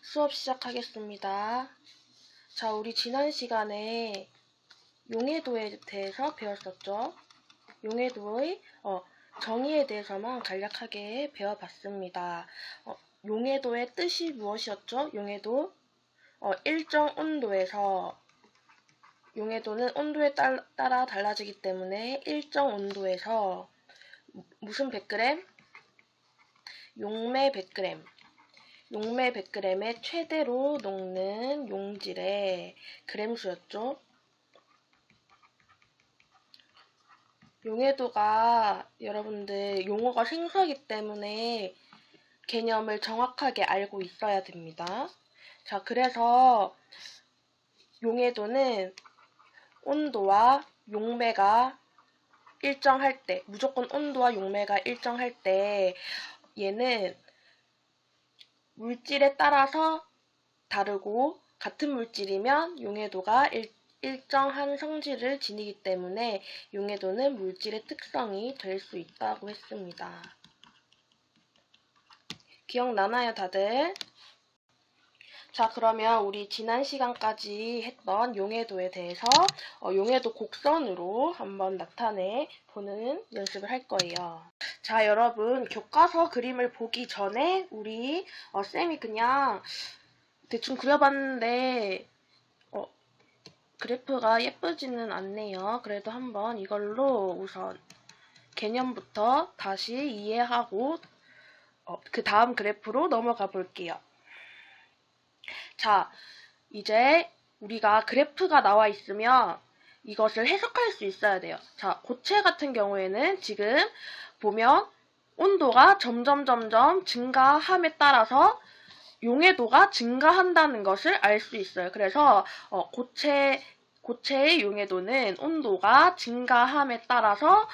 수업 시작하겠습니다. 자, 우리 지난 시간에 용해도에 대해서 배웠었죠. 용해도의 정의에 대해서만 간략하게 배워봤습니다. 용해도의 뜻이 무엇이었죠? 용해도 일정 온도에서 용해도는 온도에 따라 달라지기 때문에 일정 온도에서 무슨 100g? 용매 100g. 용매 100g에 최대로 녹는 용질의 그램수였죠. 용해도가 여러분들 용어가 생소하기 때문에 개념을 정확하게 알고 있어야 됩니다. 자, 그래서 용해도는 온도와 용매가 일정할 때, 무조건 온도와 용매가 일정할 때 얘는 물질에 따라서 다르고 같은 물질이면 용해도가 일정한 성질을 지니기 때문에 용해도는 물질의 특성이 될 수 있다고 했습니다. 기억나나요, 다들? 자, 그러면 우리 지난 시간까지 했던 용해도에 대해서 용해도 곡선으로 한번 나타내 보는 연습을 할 거예요. 자, 여러분, 교과서 그림을 보기 전에 우리 쌤이 그냥 대충 그려봤는데 그래프가 예쁘지는 않네요. 그래도 한번 이걸로 우선 개념부터 다시 이해하고 그 다음 그래프로 넘어가 볼게요. 자, 이제 우리가 그래프가 나와 있으면 이것을 해석할 수 있어야 돼요. 자, 고체 같은 경우에는 지금 보면 온도가 점점 증가함에 따라서 용해도가 증가한다는 것을 알 수 있어요. 그래서 고체의 용해도는 온도가 증가함에 따라서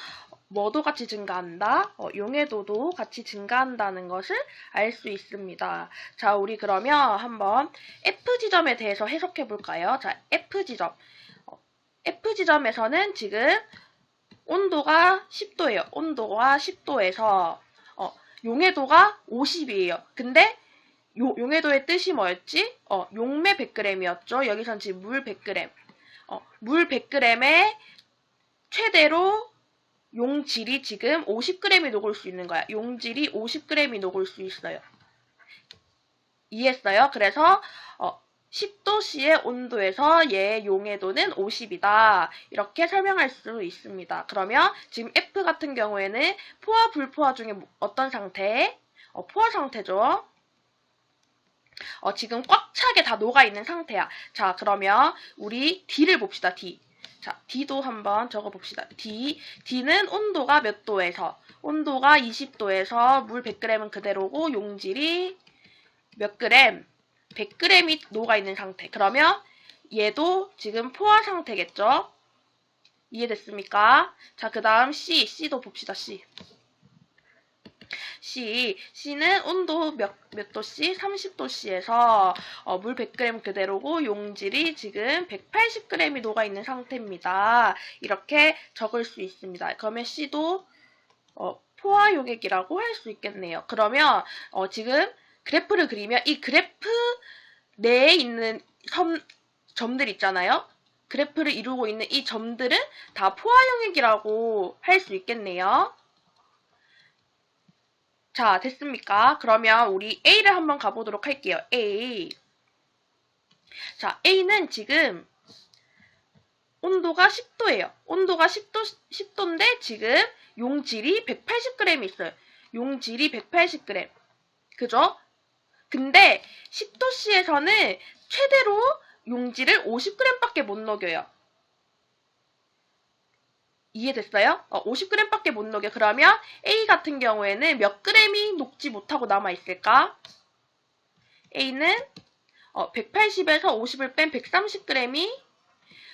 뭐도 같이 증가한다? 용해도도 같이 증가한다는 것을 알 수 있습니다. 자, 우리 그러면 한번 F지점에 대해서 해석해 볼까요? 자, F지점. F지점에서는 지금 온도가 10도예요. 온도가 10도에서 용해도가 50이에요. 근데 용해도의 뜻이 뭐였지? 용매 100g이었죠. 여기선 지금 물 100g. 물 100g에 최대로 용질이 지금 50g이 녹을 수 있는 거야. 용질이 50g이 녹을 수 있어요. 이해했어요? 그래서 10도씨의 온도에서 얘의 용해도는 50이다. 이렇게 설명할 수 있습니다. 그러면 지금 F 같은 경우에는 포화 불포화 중에 어떤 상태? 포화 상태죠. 지금 꽉 차게 다 녹아있는 상태야. 자, 그러면 우리 D를 봅시다. D. 자, D도 한번 적어봅시다. D는 온도가 몇 도에서? 온도가 20도에서 물 100g은 그대로고 용질이 몇 그램? 100g이 녹아있는 상태. 그러면 얘도 지금 포화 상태겠죠? 이해됐습니까? 자, 그 다음 C도 봅시다. C는 온도 몇 도씨? 30도씨에서 물 100g 그대로고 용질이 지금 180g이 녹아있는 상태입니다. 이렇게 적을 수 있습니다. 그러면 C도 포화 용액이라고 할 수 있겠네요. 그러면 지금 그래프를 그리면 이 그래프 내에 있는 점들 있잖아요. 그래프를 이루고 있는 이 점들은 다 포화 용액이라고 할 수 있겠네요. 자, 됐습니까? 그러면 우리 A를 한번 가보도록 할게요. A. 자, A는 지금 온도가 10도예요. 온도가 10도인데 지금 용질이 180g 있어요. 용질이 180g. 그죠? 근데 10도씨에서는 최대로 용질을 50g밖에 못 녹여요. 이해됐어요? 50g밖에 못 녹여. 그러면 A 같은 경우에는 몇 g이 녹지 못하고 남아있을까? A는 180에서 50을 뺀 130g이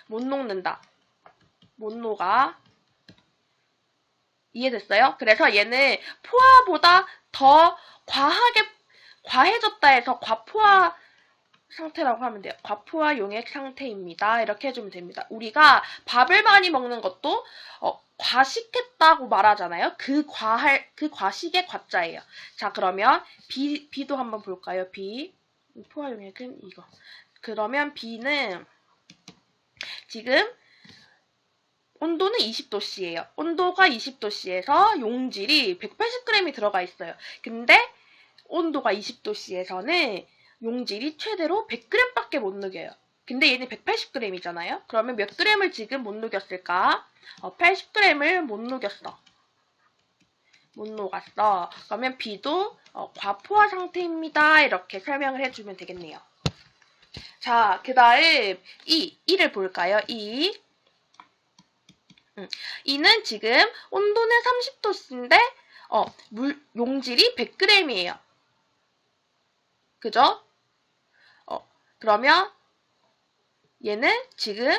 못 녹는다. 못 녹아. 이해됐어요? 그래서 얘는 포화보다 더 과해졌다 해서 과포화 상태라고 하면 돼요. 과포화 용액 상태입니다. 이렇게 해주면 됩니다. 우리가 밥을 많이 먹는 것도 과식했다고 말하잖아요. 그 과식의 과자예요. 자, 그러면 B도 한번 볼까요? B. 포화 용액은 이거. 그러면 B는 지금 온도는 20도씨예요. 온도가 20도씨에서 용질이 180g이 들어가 있어요. 근데 온도가 20도씨에서는 용질이 최대로 100g밖에 못 녹여요. 근데 얘는 180g이잖아요. 그러면 몇 g을 지금 못 녹였을까? 80g을 못 녹였어. 못 녹았어. 그러면 B도 과포화 상태입니다. 이렇게 설명을 해주면 되겠네요. 자, 그 다음 E를 볼까요? E는 지금 온도는 30도씨인데 용질이 100g이에요. 그죠? 그러면 얘는 지금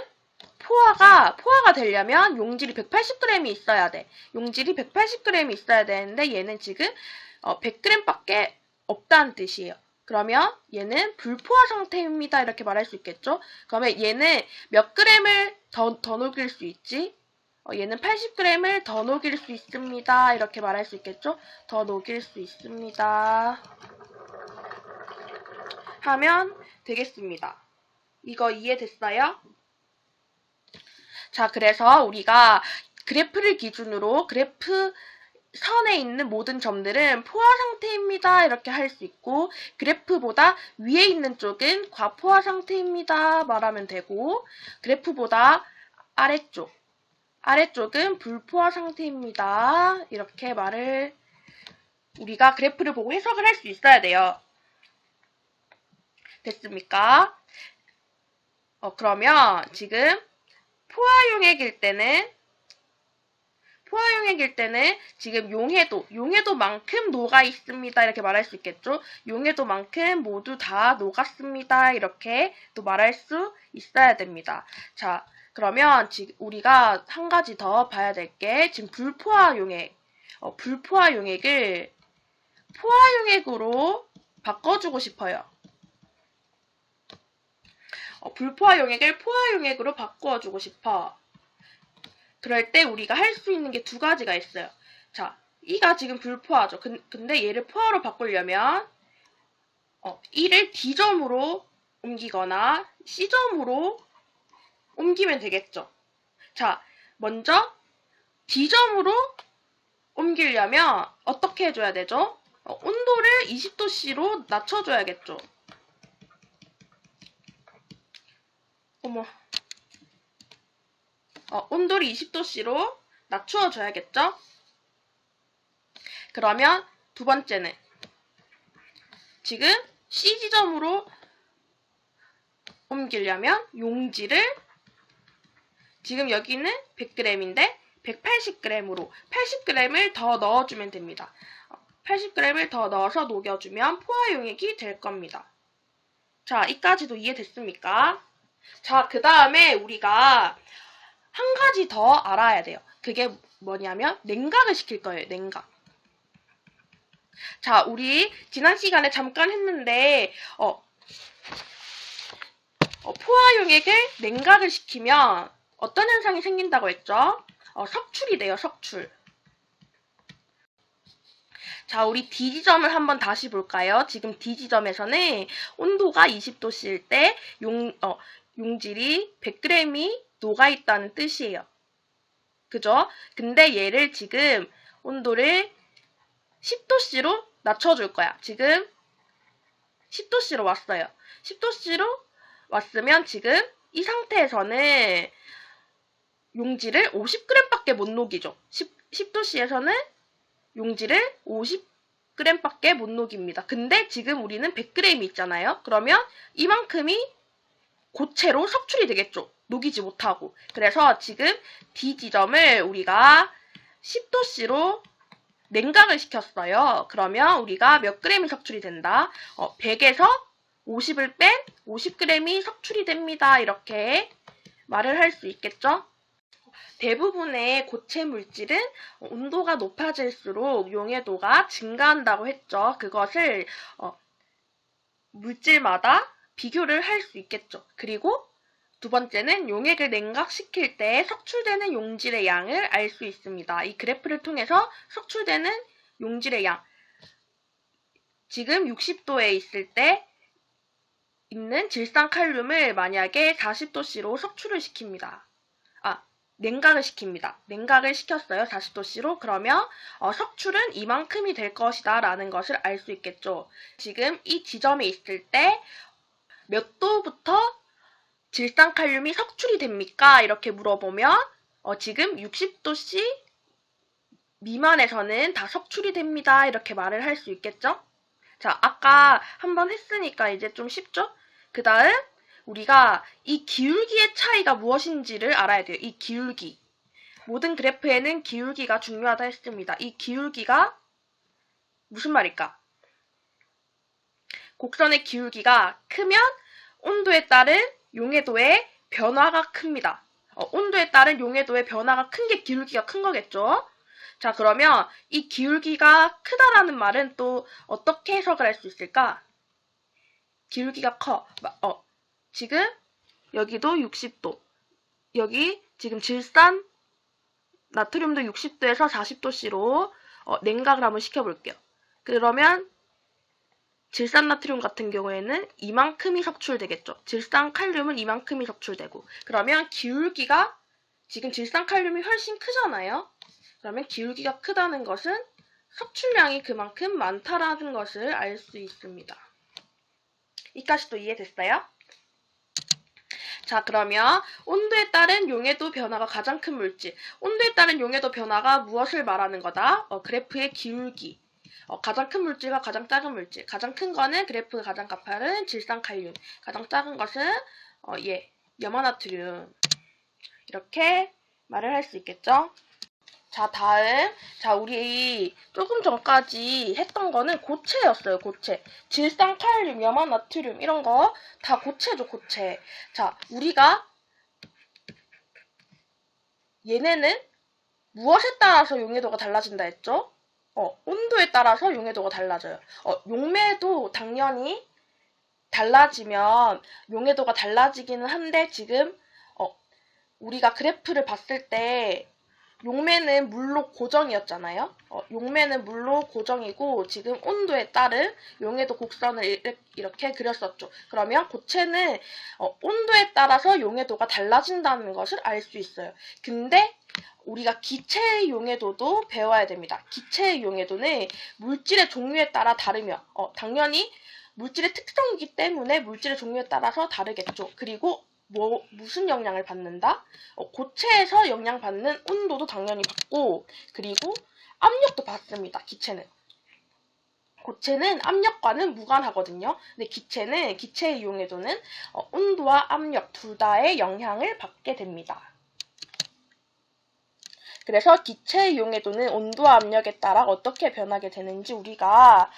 포화가 되려면 용질이 180g이 있어야 돼. 용질이 180g이 있어야 되는데 얘는 지금 100g밖에 없다는 뜻이에요. 그러면 얘는 불포화 상태입니다. 이렇게 말할 수 있겠죠? 그러면 얘는 몇 g을 더 녹일 수 있지? 얘는 80g을 더 녹일 수 있습니다. 이렇게 말할 수 있겠죠? 더 녹일 수 있습니다. 하면 되겠습니다. 이거 이해됐어요? 자, 그래서 우리가 그래프를 기준으로 그래프 선에 있는 모든 점들은 포화 상태입니다. 이렇게 할 수 있고 그래프보다 위에 있는 쪽은 과포화 상태입니다. 말하면 되고 그래프보다 아래쪽은 불포화 상태입니다. 이렇게 말을 우리가 그래프를 보고 해석을 할 수 있어야 돼요. 됐습니까? 그러면 지금 포화용액일 때는 지금 용해도만큼 녹아 있습니다. 이렇게 말할 수 있겠죠? 용해도만큼 모두 다 녹았습니다. 이렇게 또 말할 수 있어야 됩니다. 자, 그러면 지금 우리가 한 가지 더 봐야 될 게 지금 불포화용액을 포화용액으로 바꿔주고 싶어요. 불포화용액을 포화용액으로 바꿔주고 싶어. 그럴 때 우리가 할 수 있는 게 두 가지가 있어요. 자, E가 지금 불포화죠. 근데 얘를 포화로 바꾸려면 E를 D점으로 옮기거나 C점으로 옮기면 되겠죠. 자, 먼저 D점으로 옮기려면 어떻게 해줘야 되죠? 온도를 20도씨로 낮춰줘야겠죠. 온도를 20도씨로 낮추어줘야겠죠? 그러면 두 번째는 지금 C지점으로 옮기려면 용질을 지금 여기는 100g인데 180g으로 80g을 더 넣어주면 됩니다. 80g을 더 넣어서 녹여주면 포화용액이 될 겁니다. 자, 이까지도 이해됐습니까? 자, 그 다음에 우리가 한 가지 더 알아야 돼요. 그게 뭐냐면 냉각을 시킬 거예요. 냉각. 자, 우리 지난 시간에 잠깐 했는데 포화용액을 냉각을 시키면 어떤 현상이 생긴다고 했죠? 석출이 돼요. 석출. 자, 우리 D지점을 한번 다시 볼까요? 지금 D지점에서는 온도가 20도씨일 때 용질이 100g이 녹아있다는 뜻이에요. 그죠? 근데 얘를 지금 온도를 10도씨로 낮춰줄 거야. 지금 10도씨로 왔어요. 10도씨로 왔으면 지금 이 상태에서는 용질을 50g밖에 못 녹이죠. 10도씨에서는 용질을 50g밖에 못 녹입니다. 근데 지금 우리는 100g이 있잖아요. 그러면 이만큼이 고체로 석출이 되겠죠. 녹이지 못하고. 그래서 지금 D지점을 우리가 10도씨로 냉각을 시켰어요. 그러면 우리가 몇 g이 석출이 된다? 100에서 50을 뺀 50g이 석출이 됩니다. 이렇게 말을 할 수 있겠죠? 대부분의 고체 물질은 온도가 높아질수록 용해도가 증가한다고 했죠. 그것을 물질마다 비교를 할 수 있겠죠. 그리고 두 번째는 용액을 냉각시킬 때 석출되는 용질의 양을 알 수 있습니다. 이 그래프를 통해서 석출되는 용질의 양. 지금 60도에 있을 때 있는 질산칼륨을 만약에 40도씨로 석출을 시킵니다. 냉각을 시킵니다. 냉각을 시켰어요. 40도씨로. 그러면 석출은 이만큼이 될 것이다 라는 것을 알 수 있겠죠. 지금 이 지점에 있을 때 몇 도부터 질산칼륨이 석출이 됩니까? 이렇게 물어보면 지금 60도씨 미만에서는 다 석출이 됩니다. 이렇게 말을 할 수 있겠죠? 자, 아까 한번 했으니까 이제 좀 쉽죠? 그 다음 우리가 이 기울기의 차이가 무엇인지를 알아야 돼요. 이 기울기. 모든 그래프에는 기울기가 중요하다 했습니다. 이 기울기가 무슨 말일까? 곡선의 기울기가 크면 온도에 따른 용해도의 변화가 큽니다. 온도에 따른 용해도의 변화가 큰 게 기울기가 큰 거겠죠? 자, 그러면 이 기울기가 크다라는 말은 또 어떻게 해석을 할 수 있을까? 기울기가 커. 지금 여기도 60도. 여기 지금 질산 나트륨도 60도에서 40도씨로 냉각을 한번 시켜볼게요. 그러면 질산 나트륨 같은 경우에는 이만큼이 석출되겠죠. 질산 칼륨은 이만큼이 석출되고. 그러면 기울기가 지금 질산 칼륨이 훨씬 크잖아요. 그러면 기울기가 크다는 것은 석출량이 그만큼 많다라는 것을 알 수 있습니다. 이까지도 이해됐어요? 자, 그러면 온도에 따른 용해도 변화가 가장 큰 물질. 온도에 따른 용해도 변화가 무엇을 말하는 거다? 그래프의 기울기. 가장 큰 물질과 가장 작은 물질. 가장 큰 거는 그래프가 가장 가파른 질산칼륨. 가장 작은 것은 염화나트륨. 이렇게 말을 할 수 있겠죠? 자, 다음. 자, 우리 조금 전까지 했던 거는 고체였어요, 고체. 질산칼륨, 염화나트륨 이런 거 다 고체죠, 고체. 자, 우리가 얘네는 무엇에 따라서 용해도가 달라진다 했죠? 온도에 따라서 용해도가 달라져요. 용매도 당연히 달라지면 용해도가 달라지기는 한데 지금 우리가 그래프를 봤을 때 용매는 물로 고정이었잖아요. 용매는 물로 고정이고 지금 온도에 따른 용해도 곡선을 이렇게 그렸었죠. 그러면 고체는 온도에 따라서 용해도가 달라진다는 것을 알 수 있어요. 근데 우리가 기체의 용해도도 배워야 됩니다. 기체의 용해도는 물질의 종류에 따라 다르며 당연히 물질의 특성이기 때문에 물질의 종류에 따라서 다르겠죠. 그리고 무슨 영향을 받는다? 고체에서 영향받는 온도도 당연히 받고, 그리고 압력도 받습니다. 기체는. 고체는 압력과는 무관하거든요. 근데 기체의 용해도는 온도와 압력 둘 다의 영향을 받게 됩니다. 그래서 기체의 용해도는 온도와 압력에 따라 어떻게 변하게 되는지 우리가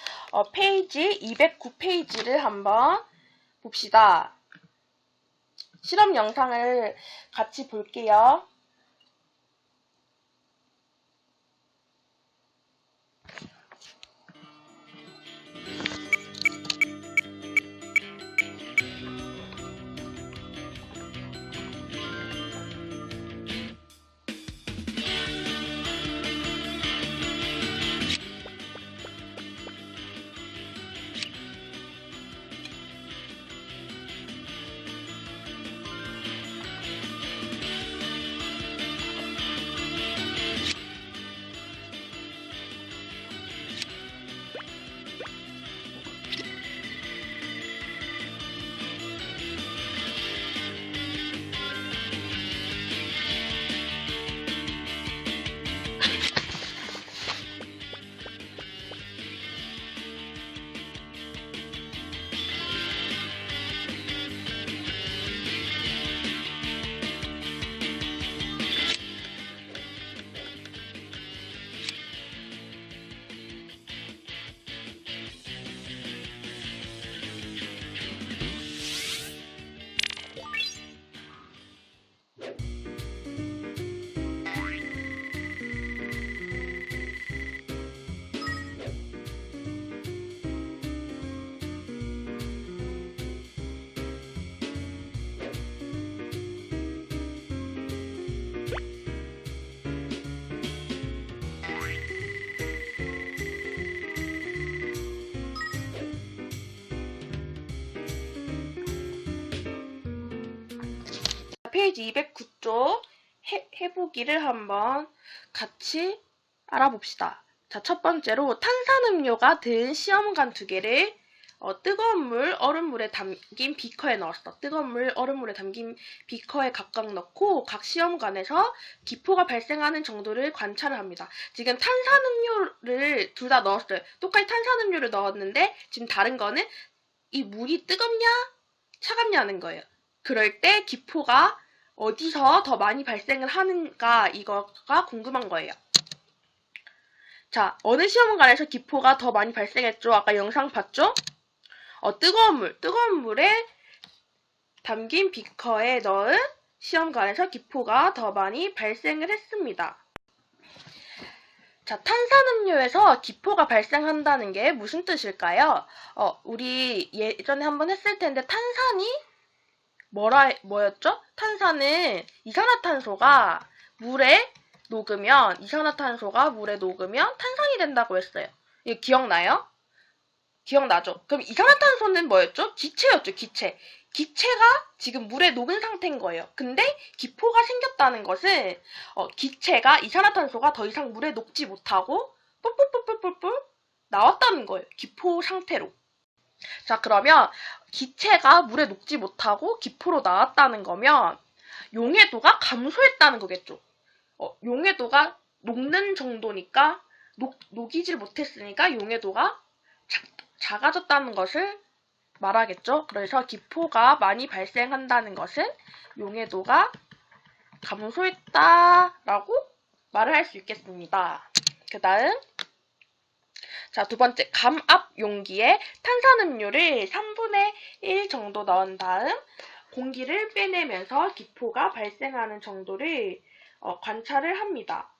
페이지 209페이지를 한번 봅시다. 실험 영상을 같이 볼게요. 페이지 209쪽 해보기를 한번 같이 알아봅시다. 자, 첫 번째로 탄산음료가 든 시험관 2개를 뜨거운 물, 얼음물에 담긴 비커에 넣었어. 뜨거운 물, 얼음물에 담긴 비커에 각각 넣고 각 시험관에서 기포가 발생하는 정도를 관찰을 합니다. 지금 탄산음료를 둘 다 넣었어요. 똑같이 탄산음료를 넣었는데 지금 다른 거는 이 물이 뜨겁냐, 차갑냐는 거예요. 그럴 때 기포가 어디서 더 많이 발생을 하는가 이거가 궁금한 거예요. 자, 어느 시험관에서 기포가 더 많이 발생했죠? 아까 영상 봤죠? 뜨거운 물에 담긴 비커에 넣은 시험관에서 기포가 더 많이 발생을 했습니다. 자, 탄산음료에서 기포가 발생한다는 게 무슨 뜻일까요? 우리 예전에 한번 했을 텐데 탄산이 뭐였죠? 탄산은 이산화탄소가 물에 녹으면 탄산이 된다고 했어요. 이거 기억나요? 기억나죠? 그럼 이산화탄소는 뭐였죠? 기체였죠, 기체. 기체가 지금 물에 녹은 상태인 거예요. 근데 기포가 생겼다는 것은 기체가 이산화탄소가 더 이상 물에 녹지 못하고 뿔뿔뿔뿔뿔 나왔다는 거예요. 기포 상태로. 자, 그러면 기체가 물에 녹지 못하고 기포로 나왔다는 거면 용해도가 감소했다는 거겠죠. 용해도가 녹는 정도니까 녹이질 못했으니까 용해도가 작아졌다는 것을 말하겠죠. 그래서 기포가 많이 발생한다는 것은 용해도가 감소했다라고 말을 할 수 있겠습니다. 그 다음 자, 두 번째, 감압 용기에 탄산음료를 3분의 1 정도 넣은 다음 공기를 빼내면서 기포가 발생하는 정도를 관찰을 합니다.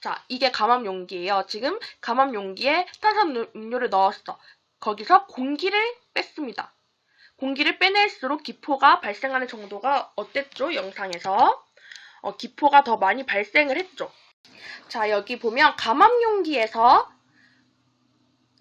자, 이게 감압 용기예요. 지금 감압 용기에 탄산음료를 넣었어. 거기서 공기를 뺐습니다. 공기를 빼낼수록 기포가 발생하는 정도가 어땠죠? 영상에서. 기포가 더 많이 발생을 했죠. 자, 여기 보면 감압 용기에서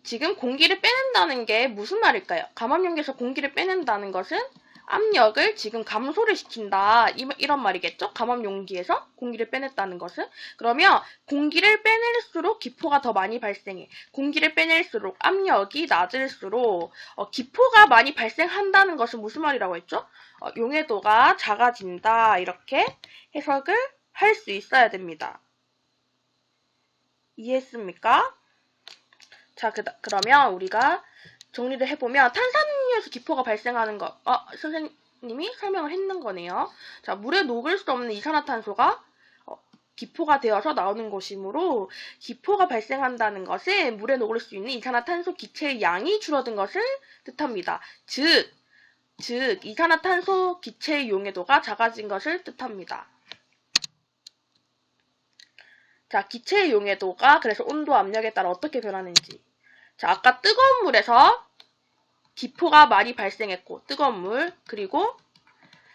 지금 공기를 빼낸다는 게 무슨 말일까요? 감압 용기에서 공기를 빼낸다는 것은 압력을 지금 감소를 시킨다. 이런 말이겠죠? 감압 용기에서 공기를 빼냈다는 것은. 그러면 공기를 빼낼수록 기포가 더 많이 발생해. 공기를 빼낼수록 압력이 낮을수록 기포가 많이 발생한다는 것은 무슨 말이라고 했죠? 용해도가 작아진다. 이렇게 해석을 할 수 있어야 됩니다. 이해했습니까? 자, 그러면 우리가 정리를 해보면 탄산음료에서 기포가 발생하는 것, 선생님이 설명을 했는 거네요. 자, 물에 녹을 수 없는 이산화탄소가 기포가 되어서 나오는 것이므로 기포가 발생한다는 것은 물에 녹을 수 있는 이산화탄소 기체의 양이 줄어든 것을 뜻합니다. 즉 이산화탄소 기체의 용해도가 작아진 것을 뜻합니다. 자, 기체의 용해도가 그래서 온도, 압력에 따라 어떻게 변하는지. 자, 아까 뜨거운 물에서 기포가 많이 발생했고, 뜨거운 물, 그리고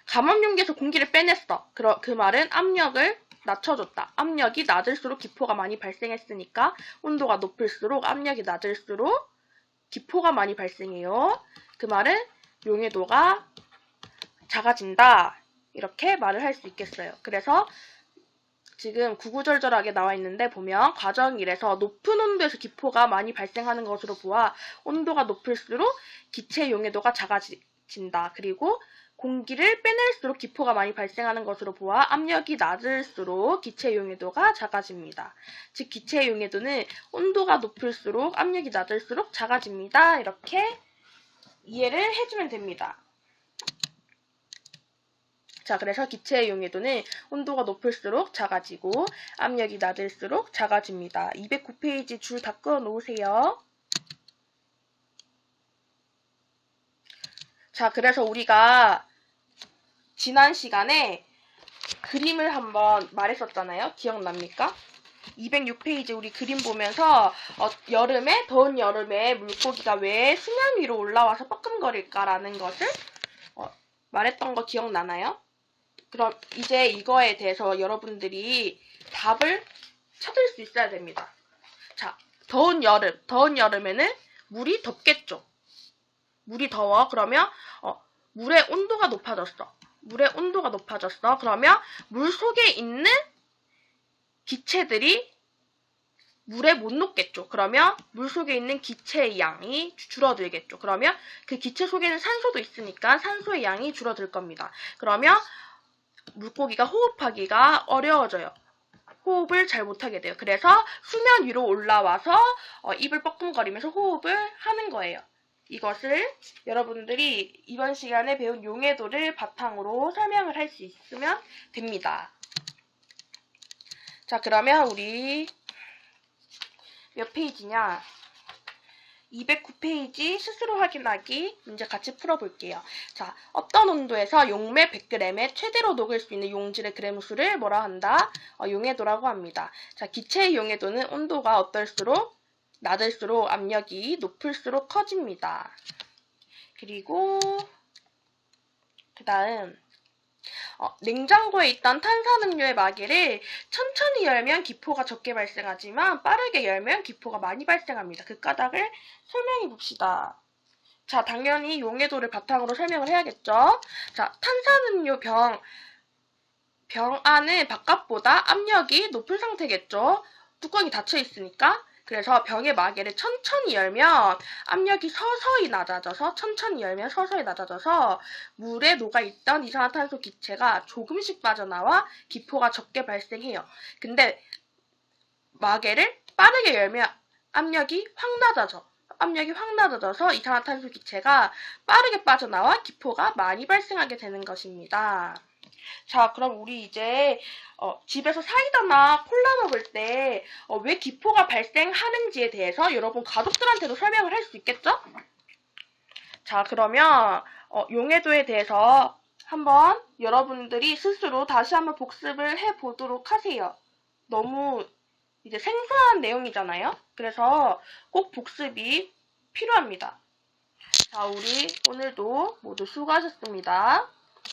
감압 용기에서 공기를 빼냈어. 그 말은 압력을 낮춰줬다. 압력이 낮을수록 기포가 많이 발생했으니까 온도가 높을수록 압력이 낮을수록 기포가 많이 발생해요. 그 말은 용해도가 작아진다. 이렇게 말을 할 수 있겠어요. 그래서 지금 구구절절하게 나와 있는데 보면 과정 1에서 높은 온도에서 기포가 많이 발생하는 것으로 보아 온도가 높을수록 기체 용해도가 작아진다. 그리고 공기를 빼낼수록 기포가 많이 발생하는 것으로 보아 압력이 낮을수록 기체 용해도가 작아집니다. 즉 기체 용해도는 온도가 높을수록 압력이 낮을수록 작아집니다. 이렇게 이해를 해주면 됩니다. 자, 그래서 기체의 용해도는 온도가 높을수록 작아지고 압력이 낮을수록 작아집니다. 209페이지 줄 다 끊어 놓으세요. 자, 그래서 우리가 지난 시간에 그림을 한번 말했었잖아요. 기억납니까? 206페이지 우리 그림 보면서 더운 여름에 물고기가 왜 수면 위로 올라와서 뻐끔거릴까라는 것을 말했던 거 기억나나요? 그럼 이제 이거에 대해서 여러분들이 답을 찾을 수 있어야 됩니다. 자, 더운 여름에는 물이 덥겠죠. 물이 더워. 그러면 물의 온도가 높아졌어. 물의 온도가 높아졌어. 그러면 물 속에 있는 기체들이 물에 못 녹겠죠. 그러면 물 속에 있는 기체의 양이 줄어들겠죠. 그러면 그 기체 속에는 산소도 있으니까 산소의 양이 줄어들 겁니다. 그러면 물고기가 호흡하기가 어려워져요. 호흡을 잘 못하게 돼요. 그래서 수면 위로 올라와서 입을 뻐끔거리면서 호흡을 하는 거예요. 이것을 여러분들이 이번 시간에 배운 용해도를 바탕으로 설명을 할 수 있으면 됩니다. 자, 그러면 우리 몇 페이지냐? 209페이지 스스로 확인하기 문제 같이 풀어볼게요. 자, 어떤 온도에서 용매 100g에 최대로 녹을 수 있는 용질의 그램수를 뭐라 한다? 용해도라고 합니다. 자, 기체의 용해도는 온도가 어떨수록 낮을수록 압력이 높을수록 커집니다. 그리고 그 다음 냉장고에 있던 탄산음료의 마개를 천천히 열면 기포가 적게 발생하지만 빠르게 열면 기포가 많이 발생합니다. 그 까닭을 설명해 봅시다. 자, 당연히 용해도를 바탕으로 설명을 해야겠죠. 자, 탄산음료 병 안은 바깥보다 압력이 높은 상태겠죠. 뚜껑이 닫혀 있으니까. 그래서 병의 마개를 천천히 열면 압력이 서서히 낮아져서 물에 녹아있던 이산화탄소 기체가 조금씩 빠져나와 기포가 적게 발생해요. 근데 마개를 빠르게 열면 압력이 확 낮아져서 이산화탄소 기체가 빠르게 빠져나와 기포가 많이 발생하게 되는 것입니다. 자, 그럼 우리 이제 집에서 사이다나 콜라 먹을 때 왜 기포가 발생하는지에 대해서 여러분 가족들한테도 설명을 할 수 있겠죠? 자, 그러면 용해도에 대해서 한번 여러분들이 스스로 다시 한번 복습을 해보도록 하세요. 너무 이제 생소한 내용이잖아요? 그래서 꼭 복습이 필요합니다. 자, 우리 오늘도 모두 수고하셨습니다.